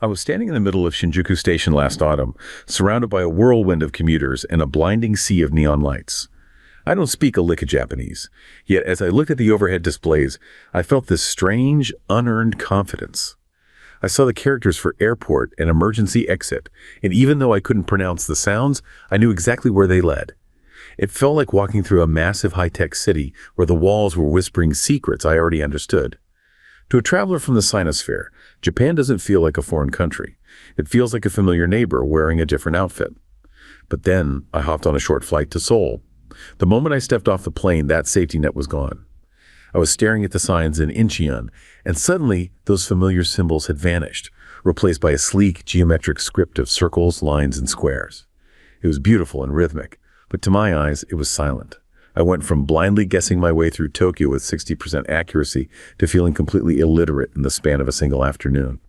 I was standing in the middle of Shinjuku Station last autumn, surrounded by a whirlwind of commuters and a blinding sea of neon lights. I don't speak a lick of Japanese, yet as I looked at the overhead displays, I felt this strange, unearned confidence. I saw the characters for airport and emergency exit, and even though I couldn't pronounce the sounds, I knew exactly where they led. It felt like walking through a massive high-tech city where the walls were whispering secrets I already understood. To a traveler from the Sinosphere, Japan doesn't feel like a foreign country. It feels like a familiar neighbor wearing a different outfit. But then I hopped on a short flight to Seoul. The moment I stepped off the plane, that safety net was gone. I was staring at the signs in Incheon, and suddenly those familiar symbols had vanished, replaced by a sleek, geometric script of circles, lines, and squares. It was beautiful and rhythmic, but to my eyes, it was silent. I went from blindly guessing my way through Tokyo with 60% accuracy to feeling completely illiterate in the span of a single afternoon.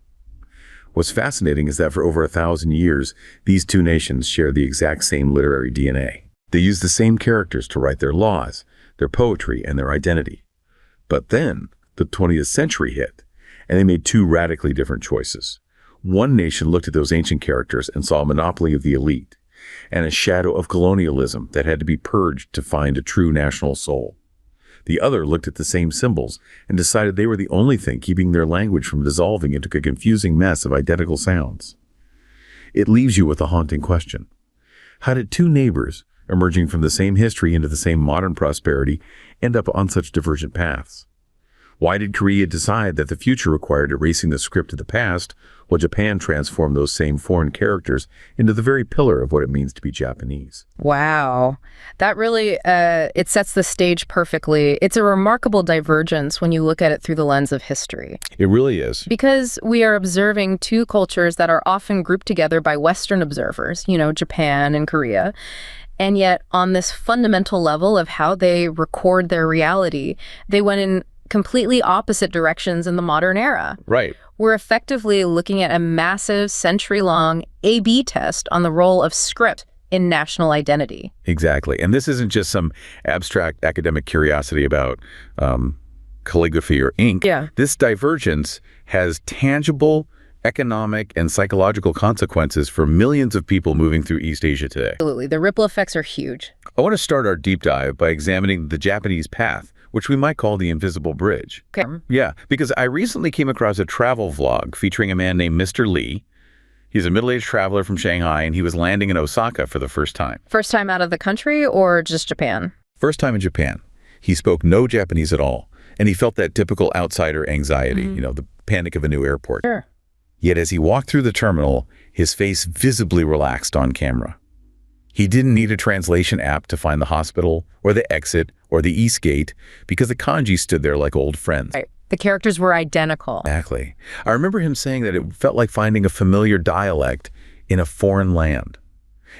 What's fascinating is that for over 1,000 years, these two nations share the exact same literary DNA. They use the same characters to write their laws, their poetry, and their identity. But then, the 20th century hit, and they made two radically different choices. One nation looked at those ancient characters and saw a monopoly of the elite, and a shadow of colonialism that had to be purged to find a true national soul. The other looked at the same symbols and decided they were the only thing keeping their language from dissolving into a confusing mess of identical sounds. It leaves you with a haunting question. How did two neighbors, emerging from the same history into the same modern prosperity, end up on such divergent paths? Why did Korea decide that the future required erasing the script of the past, while Japan transformed those same foreign characters into the very pillar of what it means to be Japanese? Wow. That really, it sets the stage perfectly. It's a remarkable divergence when you look at it through the lens of history. It really is. Because we are observing two cultures that are often grouped together by Western observers, Japan and Korea. And yet, on this fundamental level of how they record their reality, they went in completely opposite directions in the modern era. Right. We're effectively looking at a massive century-long A/B test on the role of script in national identity. Exactly. And this isn't just some abstract academic curiosity about calligraphy or ink. Yeah. This divergence has tangible economic and psychological consequences for millions of people moving through East Asia today. Absolutely. The ripple effects are huge. I want to start our deep dive by examining the Japanese path, which we might call the invisible bridge. Okay. Yeah, because I recently came across a travel vlog featuring a man named Mr. Lee. He's a middle-aged traveler from Shanghai, and he was landing in Osaka for the first time. First time out of the country or just Japan? First time in Japan. He spoke no Japanese at all, and he felt that typical outsider anxiety, the panic of a new airport. Sure. Yet as he walked through the terminal, his face visibly relaxed on camera. He didn't need a translation app to find the hospital, or the exit, or the East Gate, because the Kanji stood there like old friends. Right. The characters were identical. Exactly. I remember him saying that it felt like finding a familiar dialect in a foreign land.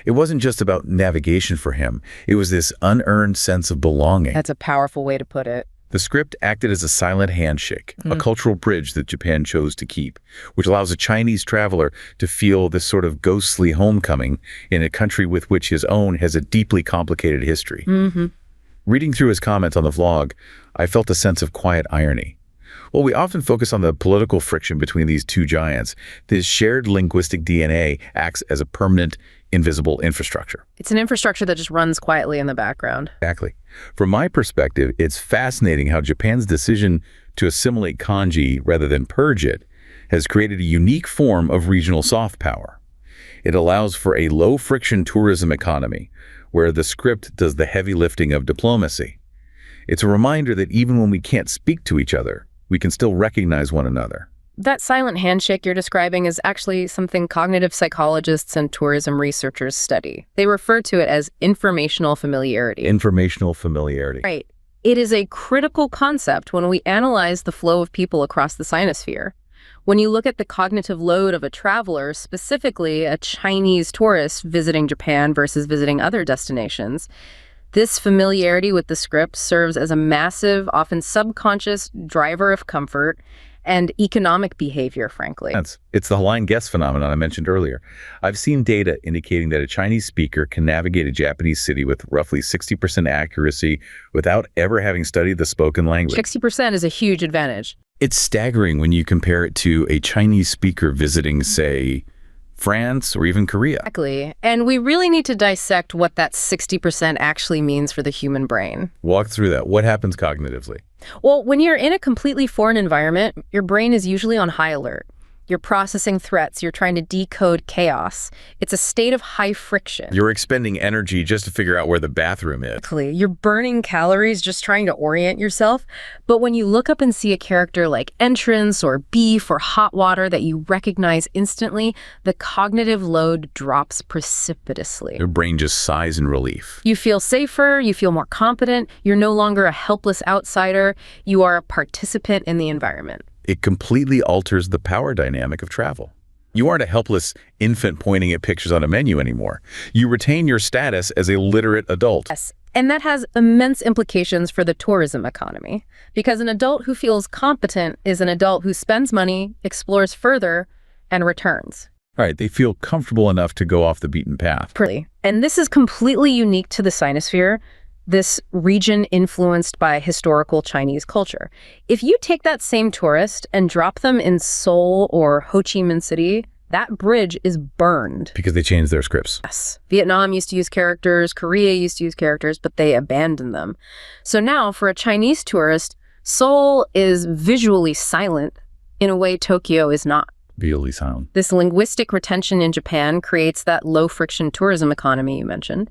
It wasn't just about navigation for him. It was this unearned sense of belonging. That's a powerful way to put it. The script acted as a silent handshake, a cultural bridge that Japan chose to keep, which allows a Chinese traveler to feel this sort of ghostly homecoming in a country with which his own has a deeply complicated history. Reading through his comments on the vlog, I felt a sense of quiet irony. While we often focus on the political friction between these two giants, this shared linguistic DNA acts as a permanent, invisible infrastructure. It's an infrastructure that just runs quietly in the background. Exactly. From my perspective, it's fascinating how Japan's decision to assimilate kanji rather than purge it has created a unique form of regional soft power. It allows for a low-friction tourism economy where the script does the heavy lifting of diplomacy. It's a reminder that even when we can't speak to each other, we can still recognize one another. That silent handshake you're describing is actually something cognitive psychologists and tourism researchers study. They refer to it as informational familiarity. Informational familiarity. Right. It is a critical concept when we analyze the flow of people across the Sinosphere. When you look at the cognitive load of a traveler, specifically a Chinese tourist visiting Japan versus visiting other destinations, this familiarity with the script serves as a massive, often subconscious driver of comfort and economic behavior, frankly. It's the Hawaiian guest phenomenon I mentioned earlier. I've seen data indicating that a Chinese speaker can navigate a Japanese city with roughly 60% accuracy without ever having studied the spoken language. 60% is a huge advantage. It's staggering when you compare it to a Chinese speaker visiting, say, France or even Korea. Exactly. And we really need to dissect what that 60% actually means for the human brain. Walk through that. What happens cognitively? Well, when you're in a completely foreign environment, your brain is usually on high alert. You're processing threats. You're trying to decode chaos. It's a state of high friction. You're expending energy just to figure out where the bathroom is. Exactly. You're burning calories just trying to orient yourself. But when you look up and see a character like entrance or beef or hot water that you recognize instantly, the cognitive load drops precipitously. Your brain just sighs in relief. You feel safer. You feel more competent. You're no longer a helpless outsider. You are a participant in the environment. It completely alters the power dynamic of travel. You aren't a helpless infant pointing at pictures on a menu anymore. You retain your status as a literate adult. Yes, and that has immense implications for the tourism economy, because an adult who feels competent is an adult who spends money, explores further, and returns. All right, they feel comfortable enough to go off the beaten path. Pretty. And this is completely unique to the Sinosphere, this region influenced by historical Chinese culture. If you take that same tourist and drop them in Seoul or Ho Chi Minh City, that bridge is burned. Because they changed their scripts. Yes. Vietnam used to use characters, Korea used to use characters, but they abandoned them. So now, for a Chinese tourist, Seoul is visually silent in a way Tokyo is not. Visually silent. This linguistic retention in Japan creates that low-friction tourism economy you mentioned.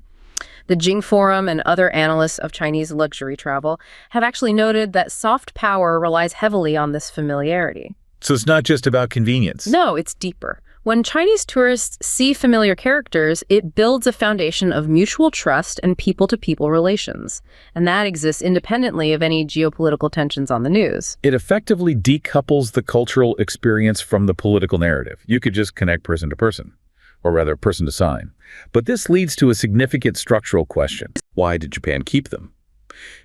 The Jing Forum and other analysts of Chinese luxury travel have actually noted that soft power relies heavily on this familiarity. So it's not just about convenience. No, it's deeper. When Chinese tourists see familiar characters, it builds a foundation of mutual trust and people-to-people relations. And that exists independently of any geopolitical tensions on the news. It effectively decouples the cultural experience from the political narrative. You could just connect person to person. Or rather, person to sign. But this leads to a significant structural question. Why did Japan keep them?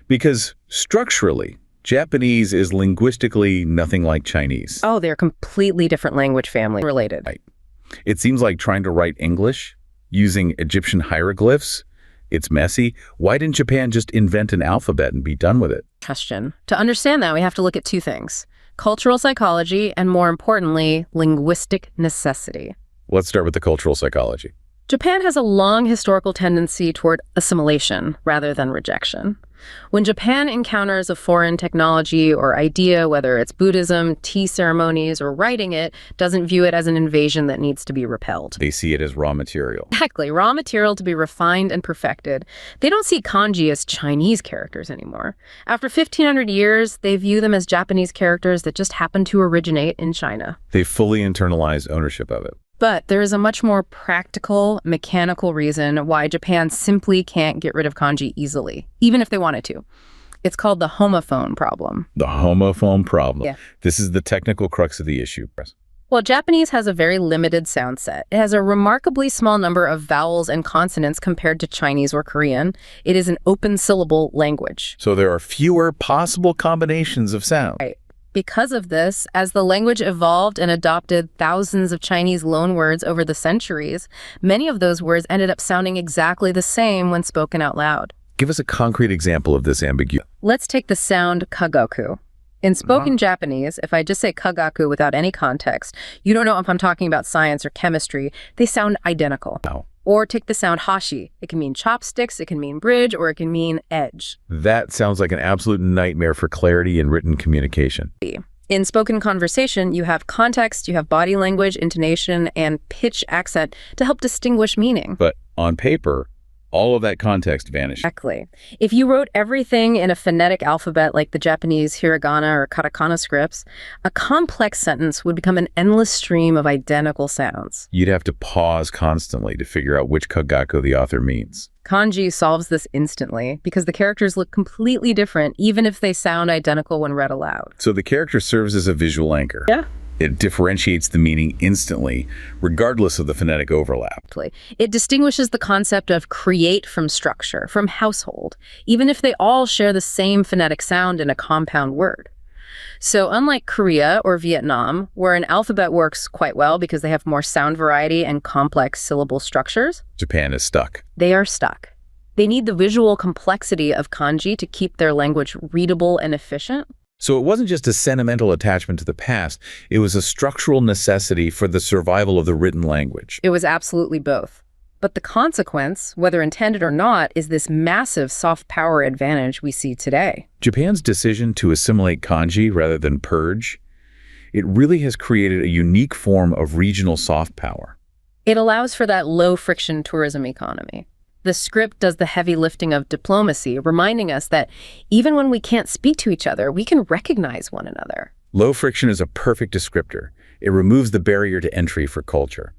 Because structurally, Japanese is linguistically nothing like Chinese. Oh, they're completely different language family related. Right. It seems like trying to write English using Egyptian hieroglyphs. It's messy. Why didn't Japan just invent an alphabet and be done with it? Question. To understand that, we have to look at two things: cultural psychology and, more importantly, linguistic necessity. Let's start with the cultural psychology. Japan has a long historical tendency toward assimilation rather than rejection. When Japan encounters a foreign technology or idea, whether it's Buddhism, tea ceremonies, or writing it, doesn't view it as an invasion that needs to be repelled. They see it as raw material. Exactly, raw material to be refined and perfected. They don't see kanji as Chinese characters anymore. After 1,500 years, they view them as Japanese characters that just happen to originate in China. They fully internalized ownership of it. But there is a much more practical, mechanical reason why Japan simply can't get rid of kanji easily, even if they wanted to. It's called the homophone problem. The homophone problem. Yeah. This is the technical crux of the issue. Well, Japanese has a very limited sound set. It has a remarkably small number of vowels and consonants compared to Chinese or Korean. It is an open syllable language. So there are fewer possible combinations of sound. Right. Because of this, as the language evolved and adopted thousands of Chinese loanwords over the centuries, many of those words ended up sounding exactly the same when spoken out loud. Give us a concrete example of this ambiguity. Let's take the sound kagaku. In spoken Japanese, if I just say kagaku without any context, you don't know if I'm talking about science or chemistry, they sound identical. Wow. Or take the sound hashi. It can mean chopsticks, it can mean bridge, or it can mean edge. That sounds like an absolute nightmare for clarity in written communication. In spoken conversation, you have context, you have body language, intonation, and pitch accent to help distinguish meaning. But on paper, all of that context vanished. Exactly. If you wrote everything in a phonetic alphabet like the Japanese hiragana or katakana scripts, a complex sentence would become an endless stream of identical sounds. You'd have to pause constantly to figure out which kagaku the author means. Kanji solves this instantly because the characters look completely different even if they sound identical when read aloud. So the character serves as a visual anchor. Yeah. It differentiates the meaning instantly, regardless of the phonetic overlap. It distinguishes the concept of create from structure, from household, even if they all share the same phonetic sound in a compound word. So unlike Korea or Vietnam, where an alphabet works quite well because they have more sound variety and complex syllable structures, Japan is stuck. They are stuck. They need the visual complexity of kanji to keep their language readable and efficient. So it wasn't just a sentimental attachment to the past, it was a structural necessity for the survival of the written language. It was absolutely both. But the consequence, whether intended or not, is this massive soft power advantage we see today. Japan's decision to assimilate kanji rather than purge, it really has created a unique form of regional soft power. It allows for that low-friction tourism economy. The script does the heavy lifting of diplomacy, reminding us that even when we can't speak to each other, we can recognize one another. Low friction is a perfect descriptor. It removes the barrier to entry for culture.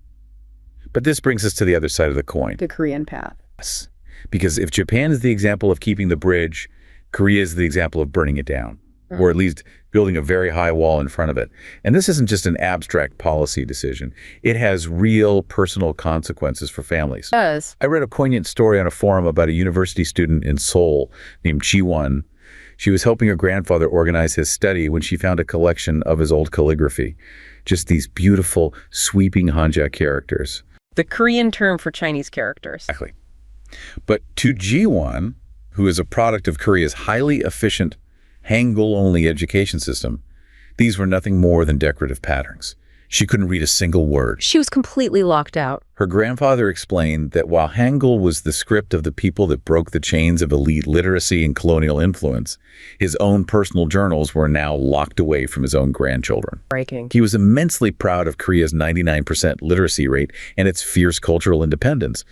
But this brings us to the other side of the coin. The Korean path. Yes. Because if Japan is the example of keeping the bridge, Korea is the example of burning it down, or at least building a very high wall in front of it. And this isn't just an abstract policy decision. It has real personal consequences for families. It does. I read a poignant story on a forum about a university student in Seoul named Ji-won. She was helping her grandfather organize his study when she found a collection of his old calligraphy. Just these beautiful, sweeping Hanja characters. The Korean term for Chinese characters. Exactly. But to Ji-won, who is a product of Korea's highly efficient Hangul-only education system, these were nothing more than decorative patterns. She couldn't read a single word. She was completely locked out. Her grandfather explained that while Hangul was the script of the people that broke the chains of elite literacy and colonial influence, his own personal journals were now locked away from his own grandchildren. Breaking. He was immensely proud of Korea's 99% literacy rate and its fierce cultural independence.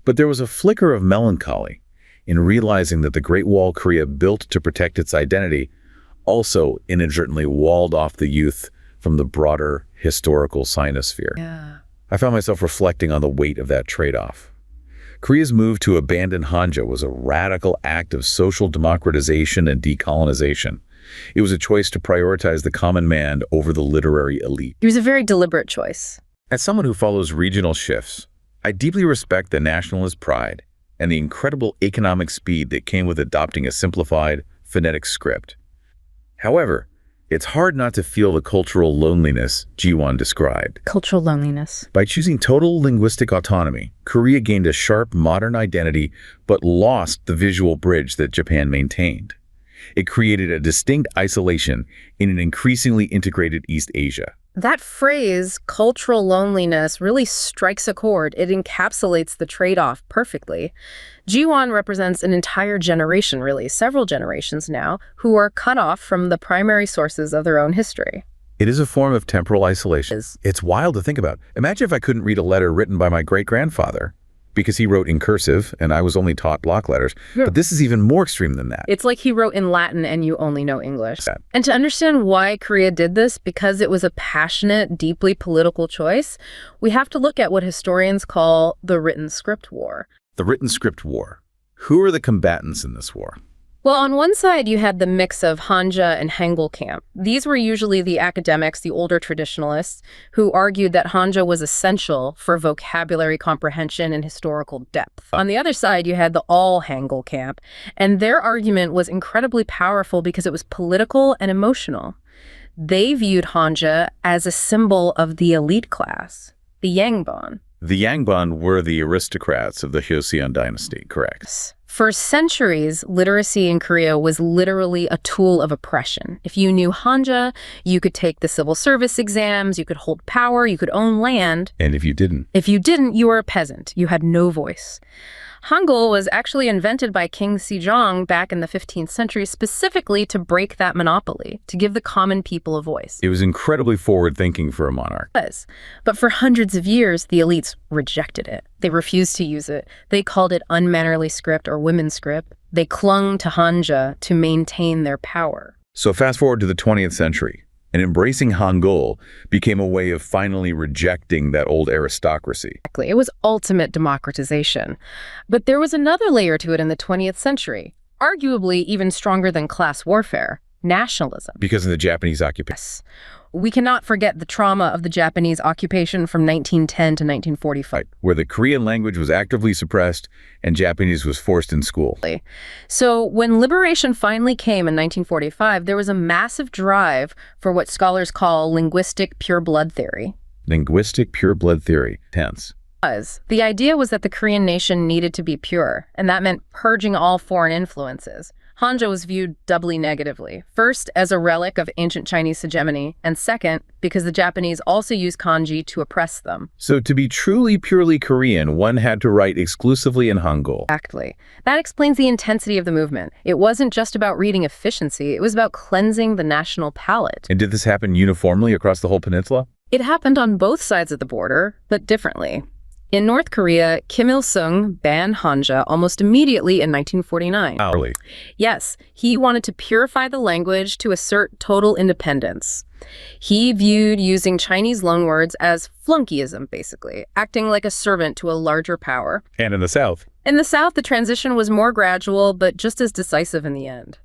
But there was a flicker of melancholy in realizing that the Great Wall Korea built to protect its identity also inadvertently walled off the youth from the broader historical Sinosphere. Yeah. I found myself reflecting on the weight of that trade-off. Korea's move to abandon Hanja was a radical act of social democratization and decolonization. It was a choice to prioritize the common man over the literary elite. It was a very deliberate choice. As someone who follows regional shifts, I deeply respect the nationalist pride and the incredible economic speed that came with adopting a simplified, phonetic script. However, it's hard not to feel the cultural loneliness Ji-won described. Cultural loneliness. By choosing total linguistic autonomy, Korea gained a sharp modern identity but lost the visual bridge that Japan maintained. It created a distinct isolation in an increasingly integrated East Asia. That phrase, cultural loneliness, really strikes a chord. It encapsulates the trade-off perfectly. Ji-won represents an entire generation, really, several generations now, who are cut off from the primary sources of their own history. It is a form of temporal isolation. It's wild to think about. Imagine if I couldn't read a letter written by my great-grandfather because he wrote in cursive and I was only taught block letters. Yeah. But this is even more extreme than that. It's like he wrote in Latin and you only know English. Yeah. And to understand why Korea did this, because it was a passionate, deeply political choice, we have to look at what historians call the written script war. The written script war. Who are the combatants in this war? Well, on one side, you had the mix of Hanja and Hangul camp. These were usually the academics, the older traditionalists, who argued that Hanja was essential for vocabulary comprehension and historical depth. On the other side, you had the all-Hangul camp, and their argument was incredibly powerful because it was political and emotional. They viewed Hanja as a symbol of the elite class, the Yangbon. The Yangbon were the aristocrats of the Joseon dynasty, correct? For centuries, literacy in Korea was literally a tool of oppression. If you knew Hanja, you could take the civil service exams, you could hold power, you could own land. And if you didn't? If you didn't, you were a peasant. You had no voice. Hangul was actually invented by King Sejong back in the 15th century specifically to break that monopoly, to give the common people a voice. It was incredibly forward-thinking for a monarch. It was. But for hundreds of years, the elites rejected it. They refused to use it. They called it unmannerly script or women's script. They clung to Hanja to maintain their power. So fast forward to the 20th century, and embracing Hangul became a way of finally rejecting that old aristocracy. Exactly. It was ultimate democratization. But there was another layer to it in the 20th century, arguably even stronger than class warfare: nationalism. Because of the Japanese occupation. Yes. We cannot forget the trauma of the Japanese occupation from 1910 to 1945. Right, where the Korean language was actively suppressed and Japanese was forced in school. So when liberation finally came in 1945, there was a massive drive for what scholars call linguistic pure blood theory. Linguistic pure blood theory. Tense. The idea was that the Korean nation needed to be pure, and that meant purging all foreign influences. Hanja was viewed doubly negatively. First, as a relic of ancient Chinese hegemony, and second, because the Japanese also used kanji to oppress them. So to be truly purely Korean, one had to write exclusively in Hangul. Exactly. That explains the intensity of the movement. It wasn't just about reading efficiency, it was about cleansing the national palate. And did this happen uniformly across the whole peninsula? It happened on both sides of the border, but differently. In North Korea, Kim Il-sung banned Hanja almost immediately in 1949. Hourly. Yes, he wanted to purify the language to assert total independence. He viewed using Chinese loanwords as flunkyism, basically, acting like a servant to a larger power. And in the South? In the South, the transition was more gradual, but just as decisive in the end.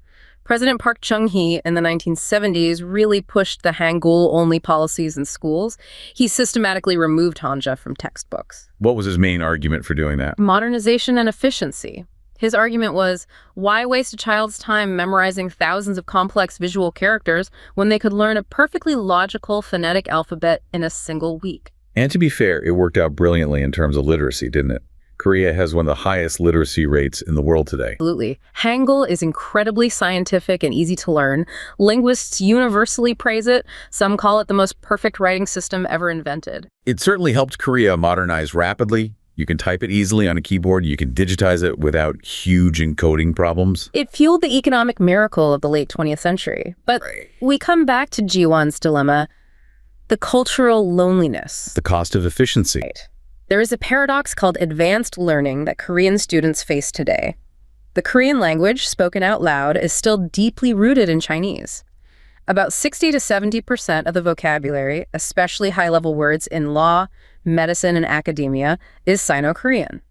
President Park Chung-hee in the 1970s really pushed the Hangul-only policies in schools. He systematically removed Hanja from textbooks. What was his main argument for doing that? Modernization and efficiency. His argument was, why waste a child's time memorizing thousands of complex visual characters when they could learn a perfectly logical phonetic alphabet in a single week? And to be fair, it worked out brilliantly in terms of literacy, didn't it? Korea has one of the highest literacy rates in the world today. Absolutely. Hangul is incredibly scientific and easy to learn. Linguists universally praise it. Some call it the most perfect writing system ever invented. It certainly helped Korea modernize rapidly. You can type it easily on a keyboard. You can digitize it without huge encoding problems. It fueled the economic miracle of the late 20th century. But we come back to Jiwon's dilemma, the cultural loneliness. The cost of efficiency. Right. There is a paradox called advanced learning that Korean students face today. The Korean language, spoken out loud, is still deeply rooted in Chinese. About 60 to 70% of the vocabulary, especially high-level words in law, medicine, and academia, is Sino-Korean.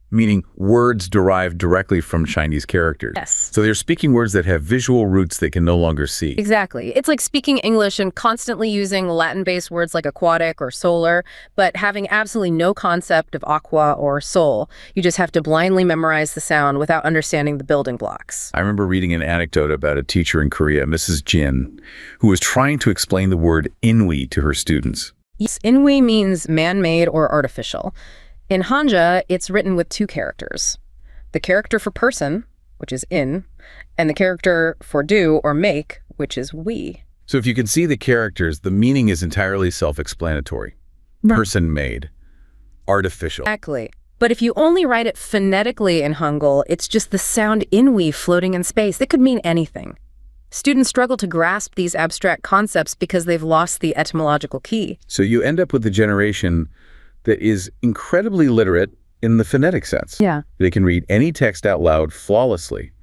Meaning words derived directly from Chinese characters. Yes. So they're speaking words that have visual roots they can no longer see. Exactly. It's like speaking English and constantly using Latin-based words like aquatic or solar, but having absolutely no concept of aqua or soul. You just have to blindly memorize the sound without understanding the building blocks. I remember reading an anecdote about a teacher in Korea, Mrs. Jin, who was trying to explain the word inwi to her students. Yes, inwi means man-made or artificial. In Hanja, it's written with two characters. The character for person, which is in, and the character for do or make, which is we. So if you can see the characters, the meaning is entirely self-explanatory. Person-made, artificial. Exactly. But if you only write it phonetically in Hangul, it's just the sound inwi floating in space. It could mean anything. Students struggle to grasp these abstract concepts because they've lost the etymological key. So you end up with a generation that is incredibly literate in the phonetic sense. Yeah. They can read any text out loud flawlessly,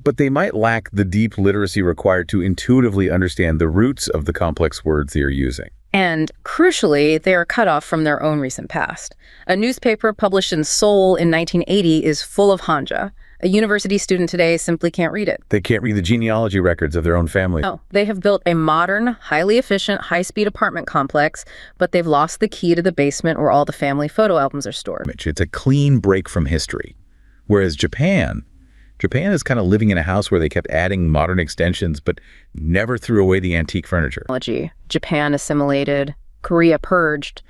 but they might lack the deep literacy required to intuitively understand the roots of the complex words they are using. And crucially, they are cut off from their own recent past. A newspaper published in Seoul in 1980 is full of Hanja. A university student today simply can't read it. They can't read the genealogy records of their own family. No, they have built a modern, highly efficient, high-speed apartment complex, but they've lost the key to the basement where all the family photo albums are stored. It's a clean break from history. Whereas Japan is kind of living in a house where they kept adding modern extensions, but never threw away the antique furniture. Japan assimilated, Korea purged,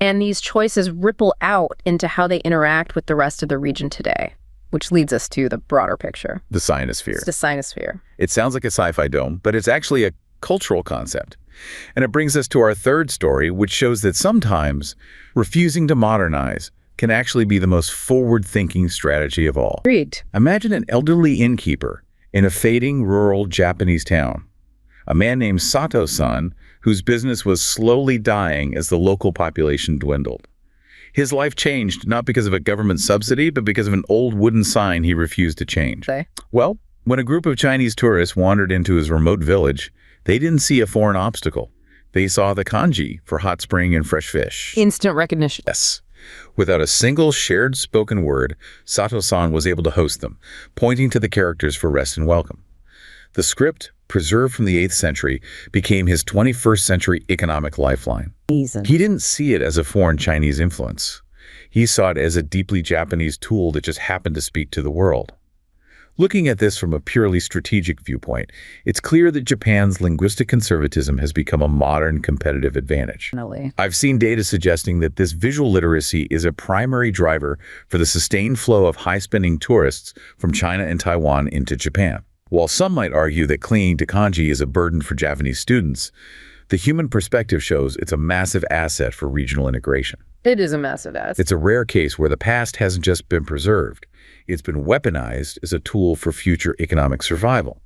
and these choices ripple out into how they interact with the rest of the region today. Which leads us to the broader picture. The Sinosphere. It's the Sinosphere. It sounds like a sci-fi dome, but it's actually a cultural concept. And it brings us to our third story, which shows that sometimes refusing to modernize can actually be the most forward-thinking strategy of all. Agreed. Imagine an elderly innkeeper in a fading rural Japanese town. A man named Sato-san, whose business was slowly dying as the local population dwindled. His life changed not because of a government subsidy, but because of an old wooden sign he refused to change. Well, when a group of Chinese tourists wandered into his remote village, they didn't see a foreign obstacle. They saw the kanji for hot spring and fresh fish. Instant recognition. Yes. Without a single shared spoken word, Sato-san was able to host them, pointing to the characters for rest and welcome. The script, preserved from the 8th century, became his 21st century economic lifeline. He didn't see it as a foreign Chinese influence. He saw it as a deeply Japanese tool that just happened to speak to the world. Looking at this from a purely strategic viewpoint, it's clear that Japan's linguistic conservatism has become a modern competitive advantage. I've seen data suggesting that this visual literacy is a primary driver for the sustained flow of high-spending tourists from China and Taiwan into Japan. While some might argue that clinging to kanji is a burden for Japanese students, the human perspective shows it's a massive asset for regional integration. It is a massive asset. It's a rare case where the past hasn't just been preserved, it's been weaponized as a tool for future economic survival,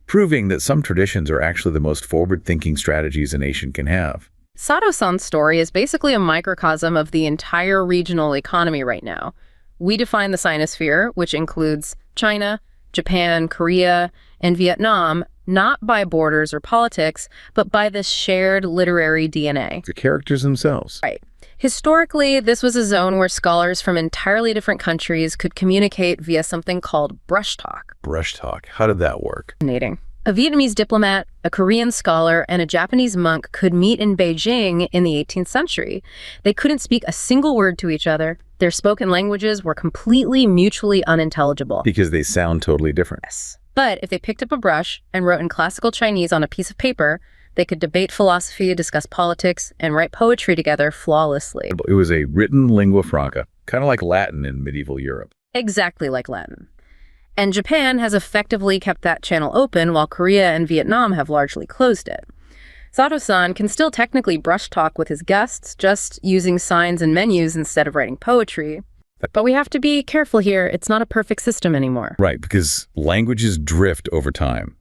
proving that some traditions are actually the most forward-thinking strategies a nation can have. Sato-san's story is basically a microcosm of the entire regional economy right now. We define the Sinosphere, which includes China, Japan, Korea, and Vietnam, not by borders or politics, but by this shared literary DNA. The characters themselves. Right. Historically, this was a zone where scholars from entirely different countries could communicate via something called brush talk. Brush talk. How did that work? Fascinating. A Vietnamese diplomat, a Korean scholar, and a Japanese monk could meet in Beijing in the 18th century. They couldn't speak a single word to each other. Their spoken languages were completely mutually unintelligible. Because they sound totally different. Yes. But if they picked up a brush and wrote in classical Chinese on a piece of paper, they could debate philosophy, discuss politics, and write poetry together flawlessly. It was a written lingua franca, kind of like Latin in medieval Europe. Exactly like Latin. And Japan has effectively kept that channel open while Korea and Vietnam have largely closed it. Sato-san can still technically brush talk with his guests, just using signs and menus instead of writing poetry. But we have to be careful here. It's not a perfect system anymore. Right, because languages drift over time.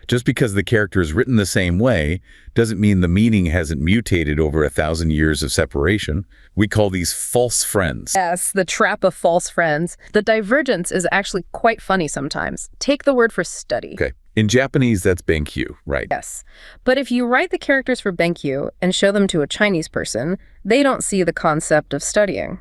Just because the character is written the same way doesn't mean the meaning hasn't mutated over 1,000 years of separation. We call these false friends. Yes, the trap of false friends. The divergence is actually quite funny sometimes. Take the word for study. Okay. In Japanese, that's benkyu, right? Yes. But if you write the characters for benkyu and show them to a Chinese person, they don't see the concept of studying.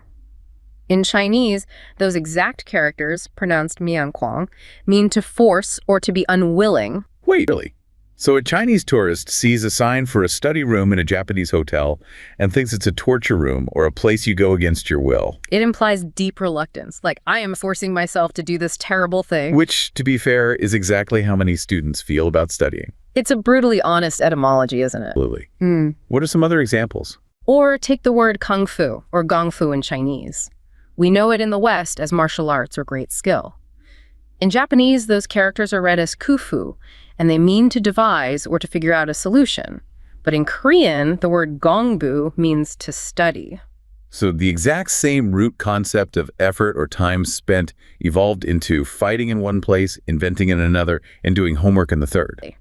In Chinese, those exact characters, pronounced mianquang, mean to force or to be unwilling. Wait, really? So a Chinese tourist sees a sign for a study room in a Japanese hotel and thinks it's a torture room or a place you go against your will. It implies deep reluctance, like I am forcing myself to do this terrible thing. Which, to be fair, is exactly how many students feel about studying. It's a brutally honest etymology, isn't it? Absolutely. What are some other examples? Or take the word kung fu, or gong fu in Chinese. We know it in the West as martial arts or great skill. In Japanese, those characters are read as kufu, and they mean to devise or to figure out a solution. But in Korean, the word gongbu means to study. So the exact same root concept of effort or time spent evolved into fighting in one place, inventing in another, and doing homework in the third.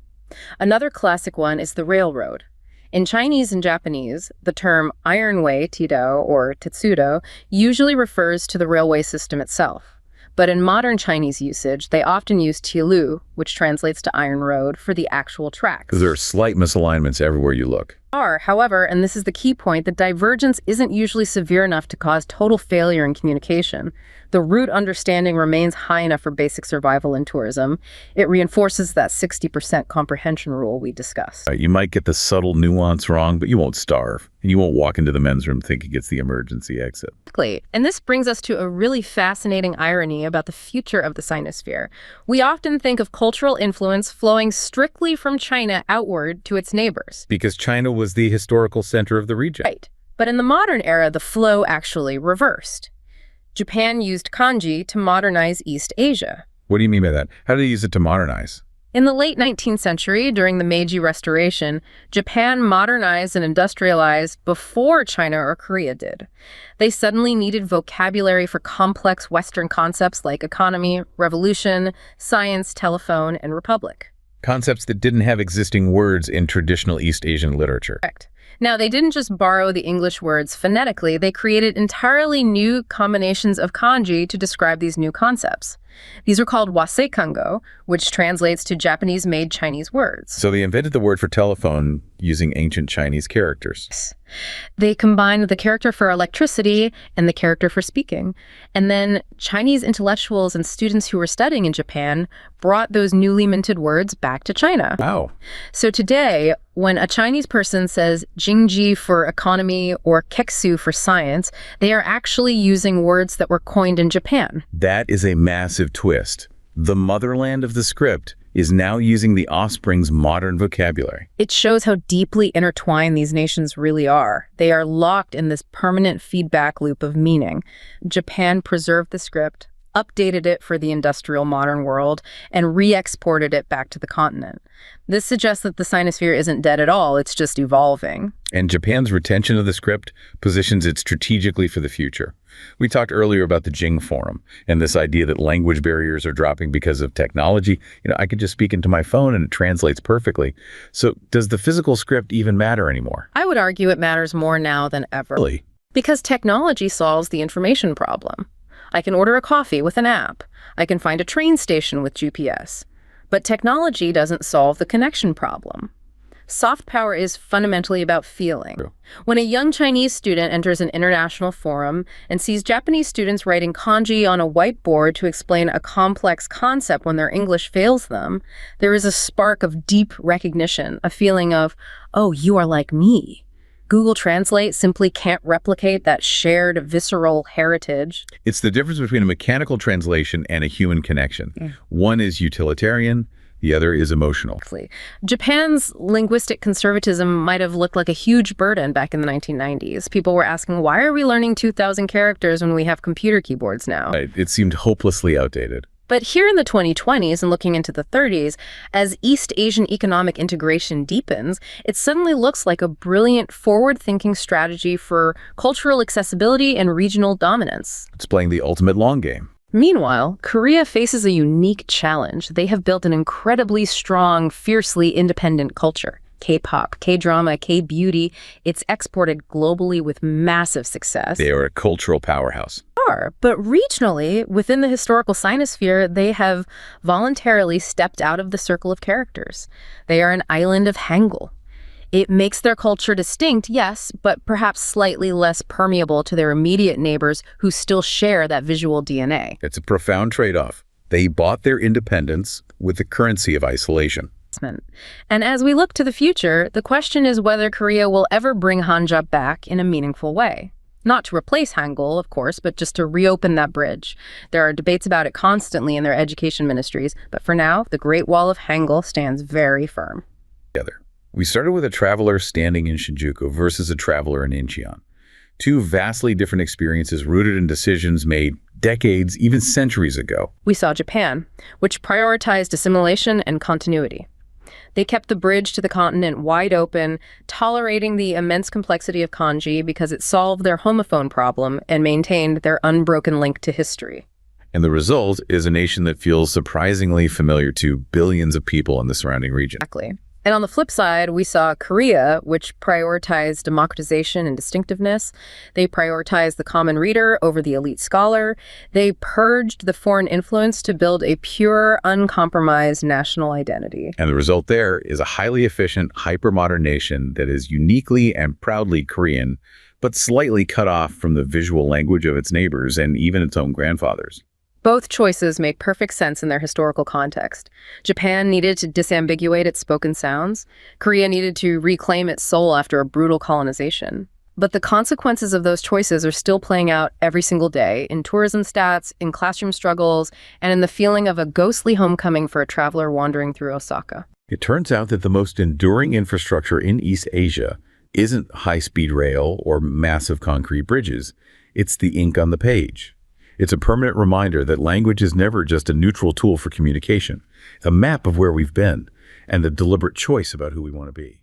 Another classic one is the railroad. In Chinese and Japanese, the term ironway, tidao, or tetsudo, usually refers to the railway system itself. But in modern Chinese usage, they often use tilu, which translates to iron road, for the actual tracks. Because there are slight misalignments everywhere you look. However, and this is the key point, the divergence isn't usually severe enough to cause total failure in communication. The root understanding remains high enough for basic survival in tourism. It reinforces that 60% comprehension rule we discussed. You might get the subtle nuance wrong, but you won't starve. And you won't walk into the men's room thinking it's the emergency exit. Exactly. And this brings us to a really fascinating irony about the future of the Sinosphere. We often think of cultural influence flowing strictly from China outward to its neighbors. Because China was the historical center of the region. Right. But in the modern era, the flow actually reversed. Japan used kanji to modernize East Asia. What do you mean by that? How did they use it to modernize? In the late 19th century, during the Meiji Restoration, Japan modernized and industrialized before China or Korea did. They suddenly needed vocabulary for complex Western concepts like economy, revolution, science, telephone, and republic. Concepts that didn't have existing words in traditional East Asian literature. Correct. Now, they didn't just borrow the English words phonetically, they created entirely new combinations of kanji to describe these new concepts. These are called waseikango, which translates to Japanese-made Chinese words. So they invented the word for telephone using ancient Chinese characters. They combined the character for electricity and the character for speaking. And then Chinese intellectuals and students who were studying in Japan brought those newly minted words back to China. Wow. So today, when a Chinese person says jingji for economy or keksu for science, they are actually using words that were coined in Japan. That is a massive twist. The motherland of the script is now using the offspring's modern vocabulary. It shows how deeply intertwined these nations really are. They are locked in this permanent feedback loop of meaning. Japan preserved the script, updated it for the industrial modern world, and re-exported it back to the continent. This suggests that the Sinosphere isn't dead at all, it's just evolving. And Japan's retention of the script positions it strategically for the future. We talked earlier about the Jing Forum and this idea that language barriers are dropping because of technology. I could just speak into my phone and it translates perfectly. So does the physical script even matter anymore? I would argue it matters more now than ever. Really? Because technology solves the information problem. I can order a coffee with an app. I can find a train station with GPS. But technology doesn't solve the connection problem. Soft power is fundamentally about feeling. True. When a young Chinese student enters an international forum and sees Japanese students writing kanji on a whiteboard to explain a complex concept when their English fails them, there is a spark of deep recognition, a feeling of, oh, you are like me. Google Translate simply can't replicate that shared visceral heritage. It's the difference between a mechanical translation and a human connection. One is utilitarian, the other is emotional. Japan's linguistic conservatism might have looked like a huge burden back in the 1990s. People were asking, why are we learning 2,000 characters when we have computer keyboards now? It seemed hopelessly outdated. But here in the 2020s and looking into the 30s, as East Asian economic integration deepens, it suddenly looks like a brilliant forward-thinking strategy for cultural accessibility and regional dominance. It's playing the ultimate long game. Meanwhile, Korea faces a unique challenge. They have built an incredibly strong, fiercely independent culture. K-pop, K-drama, K-beauty, it's exported globally with massive success. They are a cultural powerhouse. But regionally, within the historical Sinosphere, they have voluntarily stepped out of the circle of characters. They are an island of Hangul. It makes their culture distinct, yes, but perhaps slightly less permeable to their immediate neighbors who still share that visual DNA. It's a profound trade-off. They bought their independence with the currency of isolation. And as we look to the future, the question is whether Korea will ever bring Hanja back in a meaningful way. Not to replace Hangul, of course, but just to reopen that bridge. There are debates about it constantly in their education ministries, but for now, the Great Wall of Hangul stands very firm. We started with a traveler standing in Shinjuku versus a traveler in Incheon. Two vastly different experiences rooted in decisions made decades, even centuries ago. We saw Japan, which prioritized assimilation and continuity. They kept the bridge to the continent wide open, tolerating the immense complexity of kanji because it solved their homophone problem and maintained their unbroken link to history. And the result is a nation that feels surprisingly familiar to billions of people in the surrounding region. Exactly. And on the flip side, we saw Korea, which prioritized democratization and distinctiveness. They prioritized the common reader over the elite scholar. They purged the foreign influence to build a pure, uncompromised national identity. And the result there is a highly efficient, hyper-modern nation that is uniquely and proudly Korean, but slightly cut off from the visual language of its neighbors and even its own grandfathers. Both choices make perfect sense in their historical context. Japan needed to disambiguate its spoken sounds. Korea needed to reclaim its soul after a brutal colonization. But the consequences of those choices are still playing out every single day in tourism stats, in classroom struggles, and in the feeling of a ghostly homecoming for a traveler wandering through Osaka. It turns out that the most enduring infrastructure in East Asia isn't high-speed rail or massive concrete bridges. It's the ink on the page. It's a permanent reminder that language is never just a neutral tool for communication, a map of where we've been, and a deliberate choice about who we want to be.